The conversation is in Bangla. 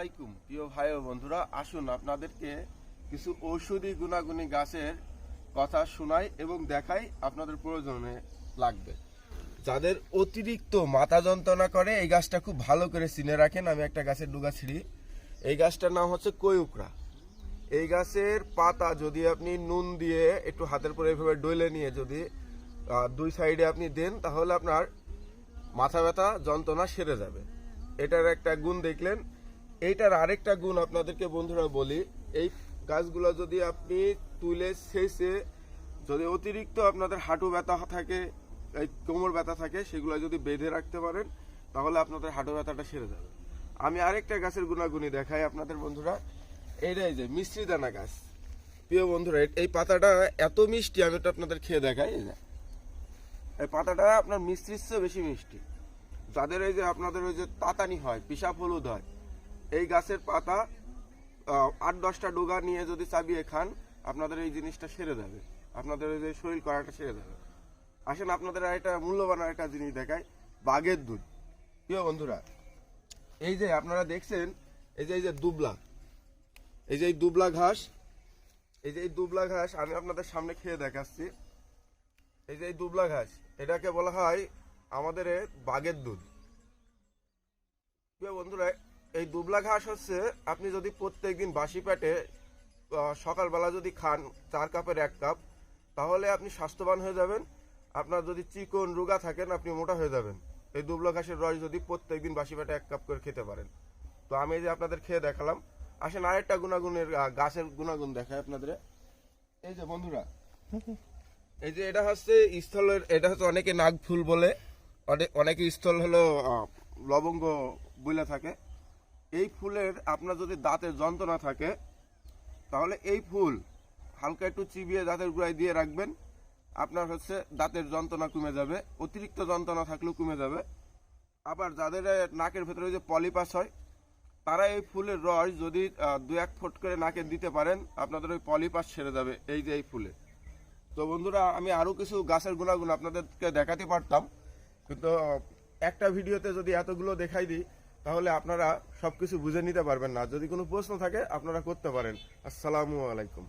আলাইকুম প্রিয় ভাই ও বন্ধুরা, আসুন আপনাদেরকে কিছু ঔষধি গুণাগুণী গাছের কথা শোনাই এবং দেখাই, আপনাদের প্রয়োজনে লাগবে। যাদের অতিরিক্ত মাথা যন্ত্রণা করে এই গাছটা খুব ভালো করে চিনে রাখেন। আমি একটা গাছের ডুগা ছিঁড়ি। এই গাছটার নাম হচ্ছে কৈউকড়া। এই গাছের পাতা যদি আপনি নুন দিয়ে একটু হাতের পরে এভাবে ডলে নিয়ে যদি দুই সাইডে আপনি দেন, তাহলে আপনার মাথা ব্যথা যন্ত্রণা সেরে যাবে। এটার একটা গুণ দেখলেন। এইটার আরেকটা গুণ আপনাদেরকে বন্ধুরা বলি, এই গাছগুলো যদি আপনি তুলে শেষে যদি অতিরিক্ত আপনাদের হাঁটু ব্যথা থাকে, এই কোমর ব্যথা থাকে, সেগুলো যদি বেঁধে রাখতে পারেন তাহলে আপনাদের হাঁটু ব্যথাটা সেরে যাবে। আমি আরেকটা গাছের গুণাগুণি দেখাই আপনাদের বন্ধুরা। এইটাই যে মিষ্টি দানা গাছ। প্রিয় বন্ধুরা, এই পাতাটা এত মিষ্টি, আমি তো আপনাদের খেয়ে দেখাই। এই পাতাটা আপনার মিষ্টির চেয়ে বেশি মিষ্টি। যাদের এই যে আপনাদের ওই যে তাতানি হয়, পিসাব হলুদ হয়, এই গাছের পাতা 8-10টা ডোগা নিয়ে যদি চাবিয়ে খান, আপনাদের এই জিনিসটা সেরে যাবে, আপনাদের ওই যে শরীর করাটা সেরে যাবে। আসেন আপনাদের একটা মূল্যবান একটা জিনিস দেখায়, বাঘের দুধ। প্রিয় বন্ধুরা, এই যে আপনারা দেখছেন, এই যে দুবলা, এই যে দুবলা ঘাস, এই দুবলা ঘাস আমি আপনাদের সামনে খেয়ে দেখাচ্ছি। এই যে দুবলা ঘাস, এটাকে বলা হয় আমাদের বাঘের দুধ। প্রিয় বন্ধুরা, এই দুবলা ঘাস হচ্ছে আপনি যদি প্রত্যেকদিন বাসি পেটে সকালবেলা যদি খান 4 কাপের 1 কাপ, তাহলে আপনি স্বাস্থ্যবান হয়ে যাবেন। আপনার যদি চিকন রোগা থাকেন, আপনি মোটা হয়ে যাবেন। এই দুবলা ঘাসের রস যদি প্রত্যেকদিন বাসি পেটে 1 কাপ করে খেতে পারেন। তো আমি এই যে আপনাদের খেয়ে দেখালাম। আসেন আরেকটা গুণাগুণের গাছের গুণাগুণ দেখায় আপনাদের। এই যে বন্ধুরা, এই যে এটা হচ্ছে স্থলের, এটা হচ্ছে অনেকে নাগ ফুল বলে, অনেকে স্থল হলো লবঙ্গ বলে থাকে। এই ফুলের আপনার যদি দাঁতের যন্ত্রণা থাকে, তাহলে এই ফুল হালকা একটু চিবিয়ে দাঁতের গোড়ায় দিয়ে রাখবেন, আপনার হচ্ছে দাঁতের যন্ত্রণা কমে যাবে, অতিরিক্ত যন্ত্রণা থাকলেও কমে যাবে। আবার যাদের নাকের ভেতরে যে পলিপাস হয়, তারা এই ফুলের রস যদি 2-1 ফোঁট করে নাকে দিতে পারেন, আপনাদের ওই পলিপাস সেরে যাবে এই যে এই ফুলে। তো বন্ধুরা, আমি আরও কিছু গাছের গুণাগুণ আপনাদেরকে দেখাতে পারতাম, কিন্তু একটা ভিডিওতে যদি এতগুলো দেখাই দিই, তাহলে আপনারা সব কিছু বুঝে নিতে পারবেন না। যদি কোনো প্রশ্ন থাকে আপনারা করতে পারেন। আসসালামু আলাইকুম।